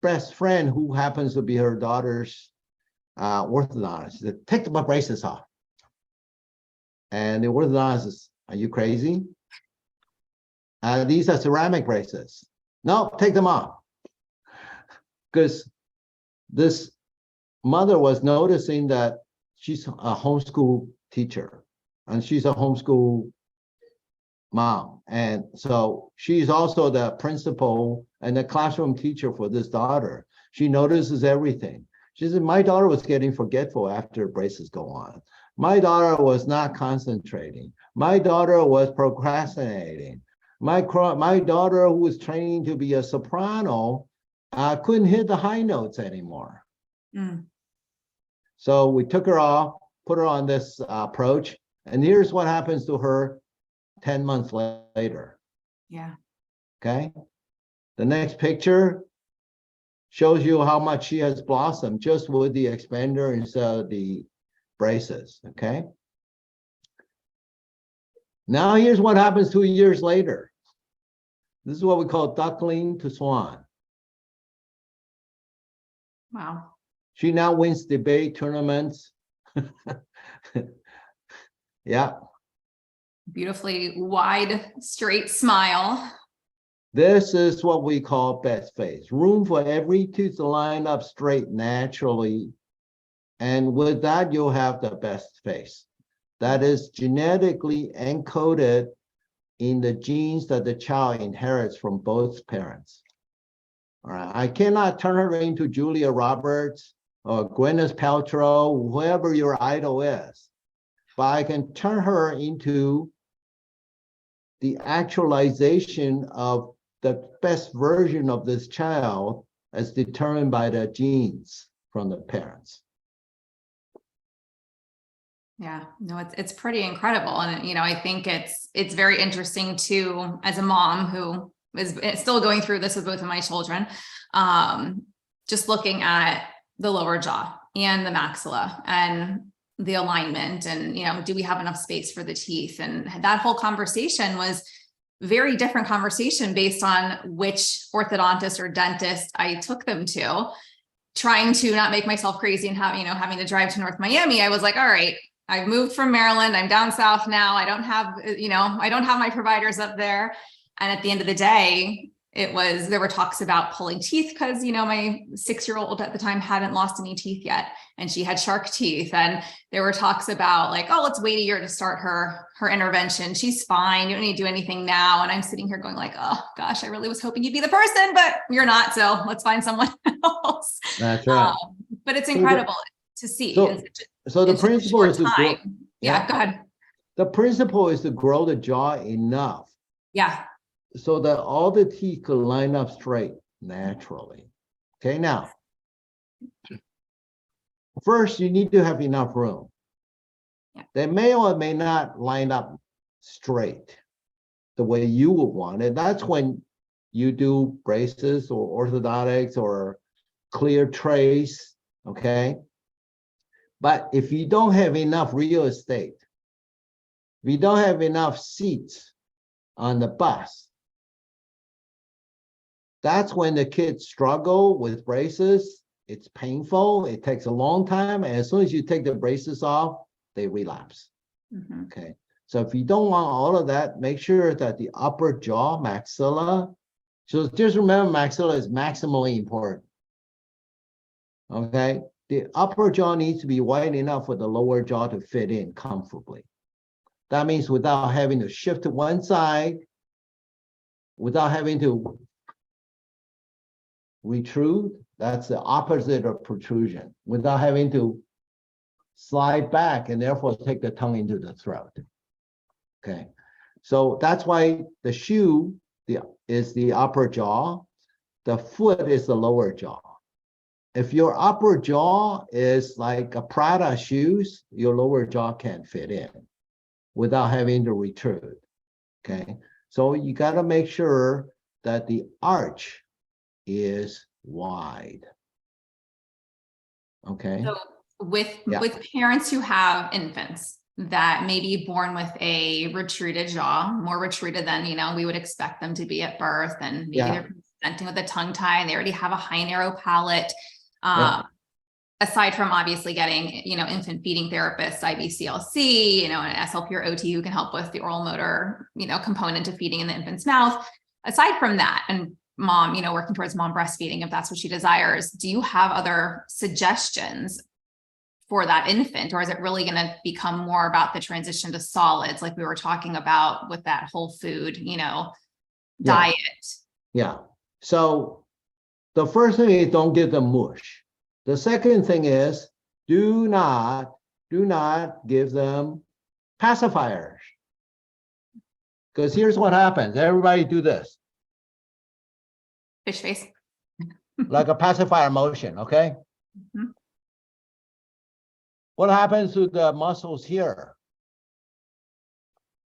best friend, who happens to be her daughter's orthodontist, to take the braces off. And the orthodontist says, "Are you crazy? These are ceramic braces. No, take them off." Because this mother was noticing that she's a homeschool teacher and she's a homeschool mom. And so she's also the principal and the classroom teacher for this daughter. She notices everything. She said, "My daughter was getting forgetful after braces go on. My daughter was not concentrating. My daughter was procrastinating. My daughter, who was training to be a soprano, couldn't hit the high notes anymore." So we took her off, put her on this approach, and here's what happens to her 10 months later. Yeah. Okay. The next picture shows you how much she has blossomed just with the expander instead of the braces. Okay. Now here's what happens 2 years later. This is what we call duckling to swan. Wow. She now wins debate tournaments. Yeah. Beautifully wide, straight smile. This is what we call best face. Room for every tooth to line up straight naturally. And with that, you'll have the best face. That is genetically encoded in the genes that the child inherits from both parents. All right. I cannot turn her into Julia Roberts or Gwyneth Paltrow, whoever your idol is, but I can turn her into the actualization of the best version of this child as determined by the genes from the parents. Yeah, no, it's pretty incredible. And, I think it's very interesting too, as a mom who is still going through this with both of my children, just looking at the lower jaw and the maxilla and the alignment and, do we have enough space for the teeth? And that whole conversation was very different conversation based on which orthodontist or dentist I took them to, trying to not make myself crazy and having to drive to North Miami. I was like, all right, I've moved from Maryland. I'm down south now. I don't have my providers up there. And at the end of the day, there were talks about pulling teeth because, my 6-year-old at the time hadn't lost any teeth yet. And she had shark teeth. And there were talks about like, oh, let's wait a year to start her intervention. She's fine. You don't need to do anything now. And I'm sitting here going like, oh gosh, I really was hoping you'd be the person, but you're not. So let's find someone else. That's right. But it's incredible to see. So the principle is to grow. Yeah, go ahead. The principle is to grow the jaw enough. Yeah. So that all the teeth could line up straight naturally. Okay, now, first you need to have enough room. Yeah. They may or may not line up straight the way you would want it. That's when you do braces or orthodontics or clear trace, okay? But if you don't have enough real estate, if you don't have enough seats on the bus, that's when the kids struggle with braces. It's painful. It takes a long time. And as soon as you take the braces off, they relapse. Mm-hmm. Okay. So if you don't want all of that, make sure that the upper jaw, maxilla, so just remember maxilla is maximally important. Okay. The upper jaw needs to be wide enough for the lower jaw to fit in comfortably. That means without having to shift to one side, without having to retrude, that's the opposite of protrusion, without having to slide back and therefore take the tongue into the throat. Okay, so that's why the shoe is the upper jaw, the foot is the lower jaw. If your upper jaw is like a Prada shoes, your lower jaw can't fit in without having to retrude. Okay, so you got to make sure that the arch is wide. Okay. So with parents who have infants that may be born with a retreated jaw, more retreated than, we would expect them to be at birth, and maybe they're presenting with a tongue tie and they already have a high narrow palate. Aside from obviously getting, infant feeding therapists, IBCLC, an SLP or OT who can help with the oral motor, component of feeding in the infant's mouth. Aside from that, and mom, working towards mom breastfeeding, if that's what she desires, do you have other suggestions for that infant? Or is it really going to become more about the transition to solids, like we were talking about with that whole food, diet? Yeah. So the first thing is don't give them mush. The second thing is do not give them pacifiers. Because here's what happens. Everybody do this. Fish face. Like a pacifier motion, okay? Mm-hmm. What happens to the muscles here?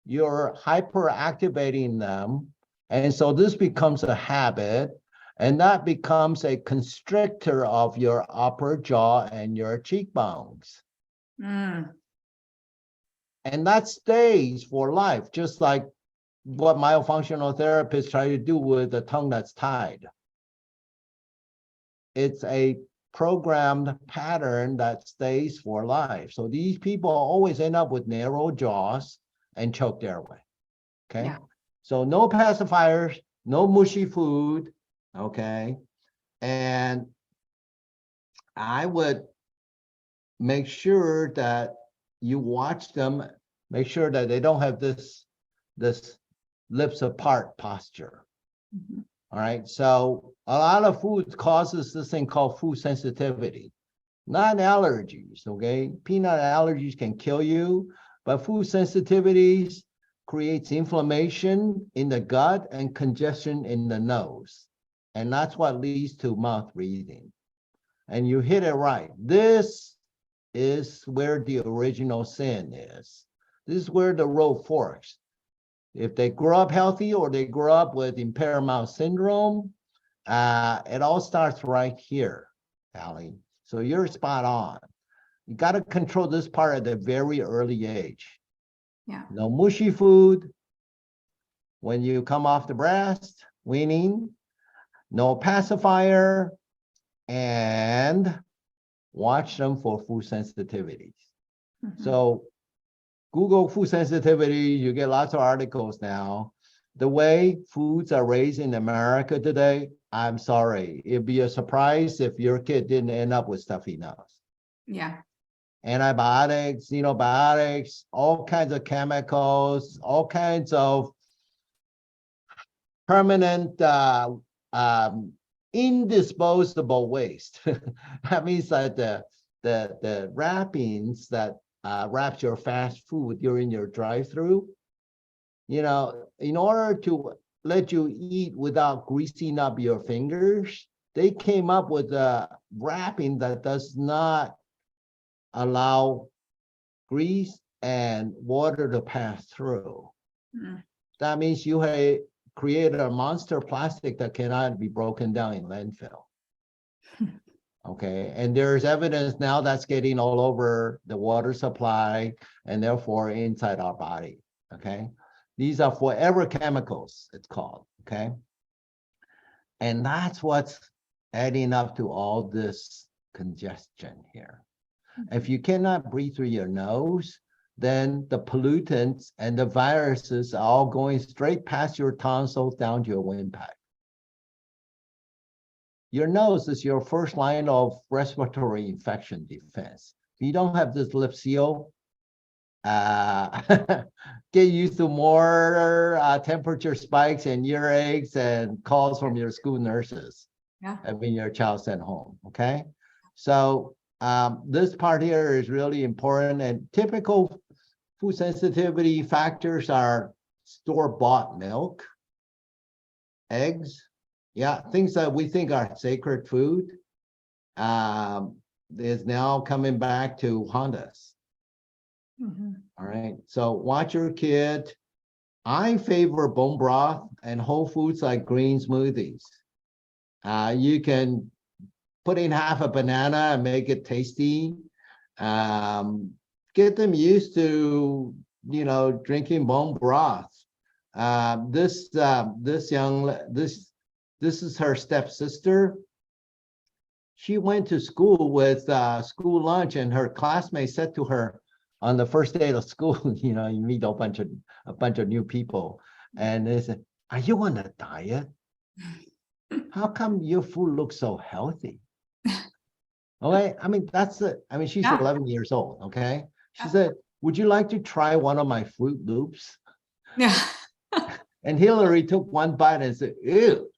You're hyperactivating them. And so this becomes a habit. And that becomes a constrictor of your upper jaw and your cheekbones. And that stays for life, just like what myofunctional therapists try to do with the tongue that's tied. It's a programmed pattern that stays for life. So these people always end up with narrow jaws and choked airway. Okay. Yeah. So no pacifiers, no mushy food. Okay. And I would make sure that you watch them, make sure that they don't have this lips apart posture. Mm-hmm. All right. So a lot of food causes this thing called food sensitivity, not allergies. Okay. Peanut allergies can kill you, but food sensitivities creates inflammation in the gut and congestion in the nose. And that's what leads to mouth breathing. And you hit it right. This is where the original sin is. This is where the road forks. If they grow up healthy or they grow up with impaired mouth syndrome, it all starts right here, Hallie. So you're spot on. You got to control this part at a very early age. Yeah. No mushy food when you come off the breast, weaning. No pacifier, and watch them for food sensitivities. Mm-hmm. So Google food sensitivity, you get lots of articles now. The way foods are raised in America today, I'm sorry. It'd be a surprise if your kid didn't end up with stuffy nose. Yeah. Antibiotics, xenobiotics, all kinds of chemicals, all kinds of permanent indisposable waste. That means that the wrappings that wraps your fast food during your drive-through, in order to let you eat without greasing up your fingers, they came up with a wrapping that does not allow grease and water to pass through. Mm. That means you have created a monster plastic that cannot be broken down in landfill. Okay, and there's evidence now that's getting all over the water supply and therefore inside our body. Okay, these are forever chemicals, it's called. Okay, and that's what's adding up to all this congestion here. If you cannot breathe through your nose, then the pollutants and the viruses are all going straight past your tonsils down to your windpipe. Your nose is your first line of respiratory infection defense. If you don't have this lip seal, get used to more temperature spikes and earaches and calls from your school nurses. Yeah. Having your child sent home, okay? So this part here is really important, and typical food sensitivity factors are store-bought milk, eggs, things that we think are sacred food is now coming back to haunt us. Mm-hmm. All right, so watch your kid. I favor bone broth and whole foods like green smoothies. You can put in half a banana and make it tasty. Get them used to, drinking bone broth. This is her stepsister. She went to school with school lunch, and her classmates said to her on the first day of school, you meet a bunch of new people, and they said, "Are you on a diet? How come your food looks so healthy?" Okay, I mean, that's it. I mean, she's 11 years old, okay? She said, "Would you like to try one of my Fruit Loops?" Yeah. And Hillary took one bite and said, "Ew,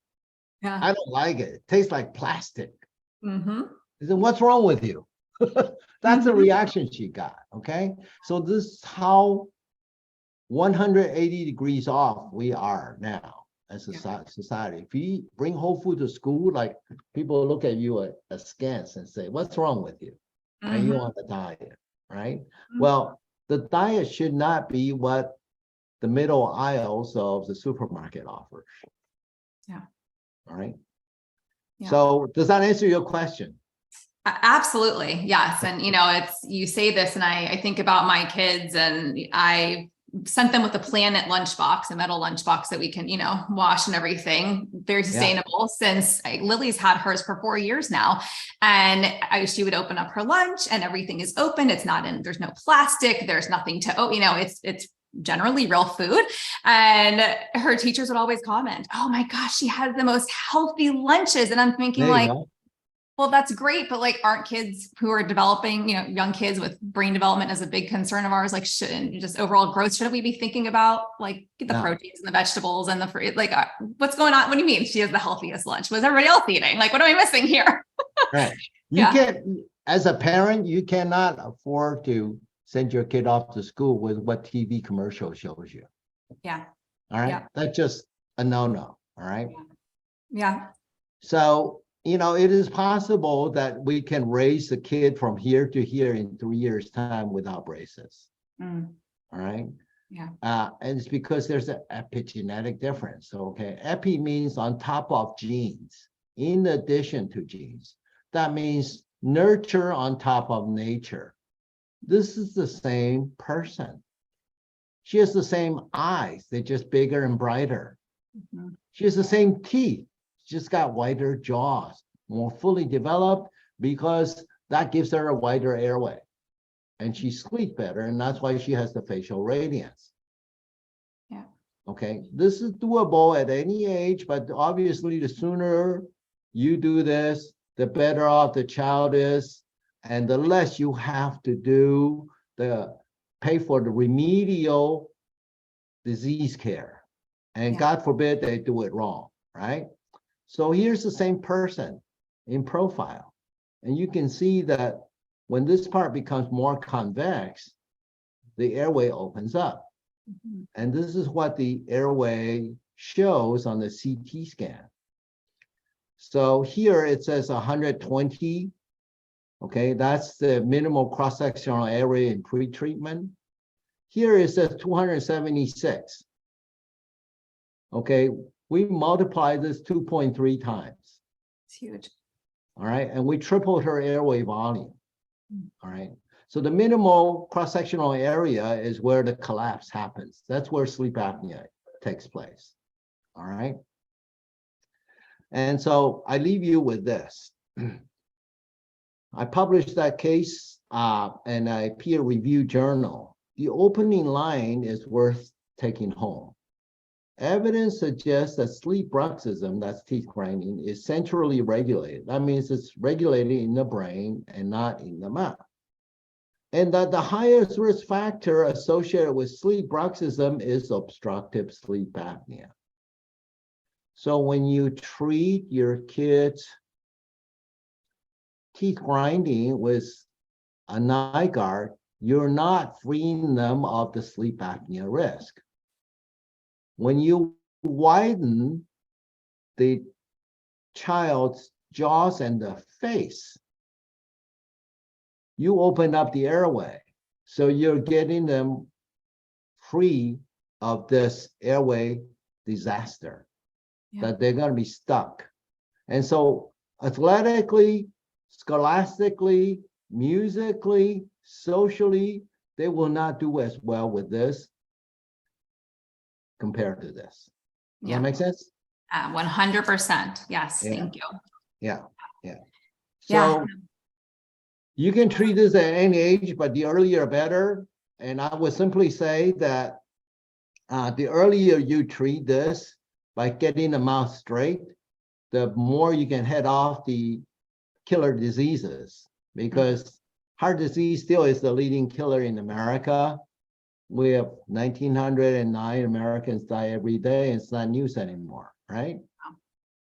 Yeah. I don't like it. It tastes like plastic." Mm-hmm. He said, "What's wrong with you?" That's the reaction she got, okay? So this is how 180 degrees off we are now as a society. If you bring whole food to school, like, people look at you askance and say, "What's wrong with you? Are you on the diet?" Right? Well, the diet should not be what the middle aisles of the supermarket offers. Yeah. All right. Yeah. So does that answer your question? Absolutely. Yes. And, you say this, and I think about my kids, and I sent them with a Planet lunchbox, a metal lunchbox that we can, wash and everything. Very sustainable. Since Lily's had hers for 4 years now. And she would open up her lunch and everything is open. It's not there's no plastic. There's nothing to, it's generally real food. And her teachers would always comment, "Oh my gosh, she has the most healthy lunches." And I'm thinking, like, well, that's great, but aren't kids who are developing, young kids with brain development is a big concern of ours. Shouldn't just overall growth, shouldn't we be thinking about get the proteins and the vegetables and the fruit? What's going on? What do you mean she has the healthiest lunch? What's everybody else eating? What am I missing here? Right. You can't, as a parent, you cannot afford to send your kid off to school with what TV commercial shows you. Yeah. All right. Yeah. That's just a no-no. All right. Yeah. So, it is possible that we can raise the kid from here to here in 3 years' time without braces. All right. Yeah. And it's because there's an epigenetic difference. Okay. Epi means on top of genes, in addition to genes. That means nurture on top of nature. This is the same person. She has the same eyes. They're just bigger and brighter. She has the same teeth. Just got wider jaws, more fully developed, because that gives her a wider airway. And she sleeps better, and that's why she has the facial radiance. Yeah. Okay, this is doable at any age, but obviously the sooner you do this, the better off the child is, and the less you have to do pay for the remedial disease care. And God forbid they do it wrong, right? So here's the same person in profile. And you can see that when this part becomes more convex, the airway opens up. And this is what the airway shows on the CT scan. So here it says 120. Okay, that's the minimal cross-sectional area in pre-treatment. Here it says 276. Okay, we multiply this 2.3 times. It's huge. All right, and we tripled her airway volume. All right, so the minimal cross-sectional area is where the collapse happens. That's where sleep apnea takes place. All right, and so I leave you with this. I published that case in a peer-reviewed journal. The opening line is worth taking home. Evidence suggests that sleep bruxism, that's teeth grinding, is centrally regulated. That means it's regulated in the brain and not in the mouth. And that the highest risk factor associated with sleep bruxism is obstructive sleep apnea. So when you treat your kids' teeth grinding with a night guard, you're not freeing them of the sleep apnea risk. When you widen the child's jaws and the face, you open up the airway. So you're getting them free of this airway disaster, that they're going to be stuck. And so athletically, scholastically, musically, socially, they will not do as well with this compared to this. Does that make sense? 100%. Yes. Yeah. Thank you. Yeah. So you can treat this at any age, but the earlier better. And I would simply say that the earlier you treat this by getting the mouth straight, the more you can head off the killer diseases, because heart disease still is the leading killer in America. We have 1,909 Americans die every day, and it's not news anymore, right?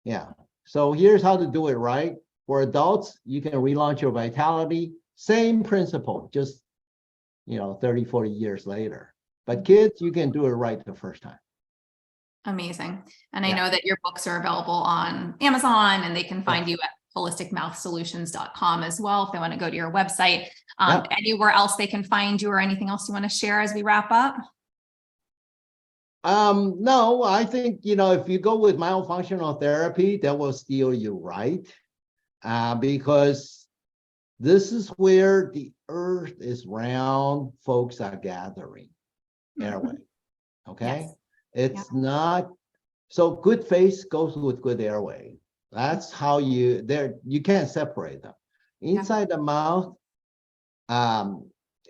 Yeah. So here's how to do it right. For adults, you can relaunch your vitality. Same principle, just 30, 40 years later. But kids, you can do it right the first time. Amazing. And I know that your books are available on Amazon, and they can find you at holisticmouthsolutions.com as well if they want to go to your website. Anywhere else they can find you, or anything else you want to share as we wrap up? No, I think, if you go with myofunctional therapy, that will steer you right. Because this is where the earth is round, folks are gathering. Airway. Okay. Yes. It's not, so good face goes with good airway. That's how you can't separate them. Inside the mouth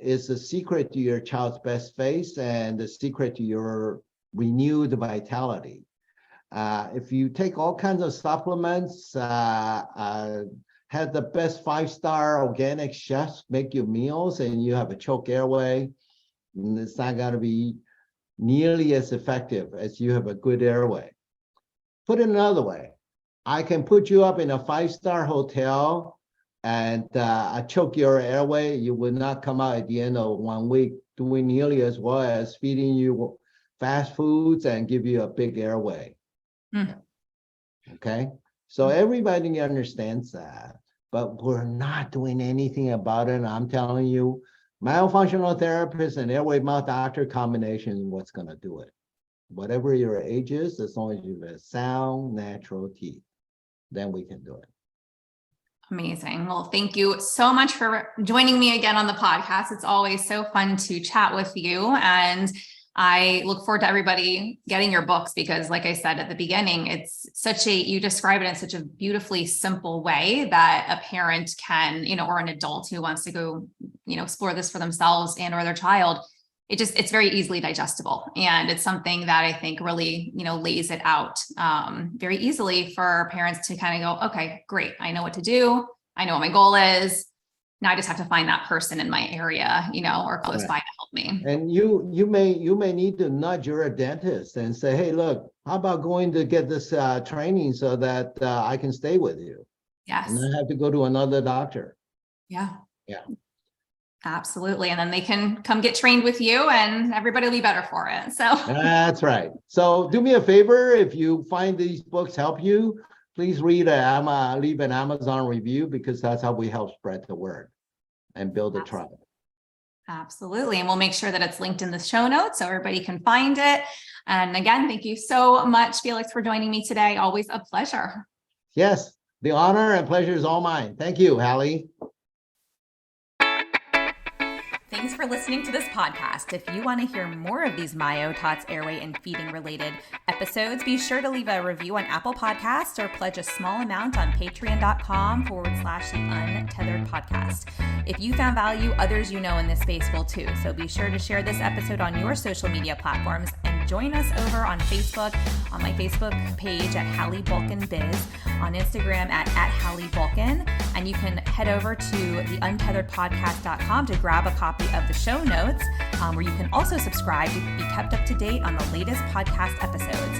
is the secret to your child's best face and the secret to your renewed vitality. If you take all kinds of supplements, have the best 5-star organic chefs make your meals, and you have a choke airway, and it's not going to be nearly as effective as you have a good airway. Put it another way, I can put you up in a 5-star hotel and choke your airway. You will not come out at the end of 1 week doing nearly as well as feeding you fast foods and give you a big airway. Okay, so everybody understands that, but we're not doing anything about it. I'm telling you, myofunctional therapist and airway mouth doctor combination is what's going to do it. Whatever your age is, as long as you have sound, natural teeth, then we can do it. Amazing. Well, thank you so much for joining me again on the podcast. It's always so fun to chat with you. And I look forward to everybody getting your books, because like I said at the beginning, it's you describe it in such a beautifully simple way that a parent can, or an adult who wants to go, explore this for themselves and or their child, it's very easily digestible. And it's something that I think really, lays it out very easily for parents to kind of go, okay, great. I know what to do. I know what my goal is. Now I just have to find that person in my area, or close by to help me. And you may need to nudge your dentist and say, hey, look, how about going to get this training so that I can stay with you? Yes. And I have to go to another doctor. Yeah. Absolutely. And then they can come get trained with you, and everybody will be better for it. So that's right. So do me a favor. If you find these books help you, please leave an Amazon review, because that's how we help spread the word and build a tribe. Absolutely. And we'll make sure that it's linked in the show notes so everybody can find it. And again, thank you so much, Felix, for joining me today. Always a pleasure. Yes, the honor and pleasure is all mine. Thank you, Hallie. Thanks for listening to this podcast. If you want to hear more of these Myo, Tots, airway, and feeding related episodes, be sure to leave a review on Apple Podcasts or pledge a small amount on patreon.com/the Untethered Podcast. If you found value, others in this space will too. So be sure to share this episode on your social media platforms, and join us over on Facebook, on my Facebook page at Hallie Bulkin Biz, on Instagram at Hallie Bulkin, and you can head over to theuntetheredpodcast.com to grab a copy of the show notes, where you can also subscribe to be kept up to date on the latest podcast episodes.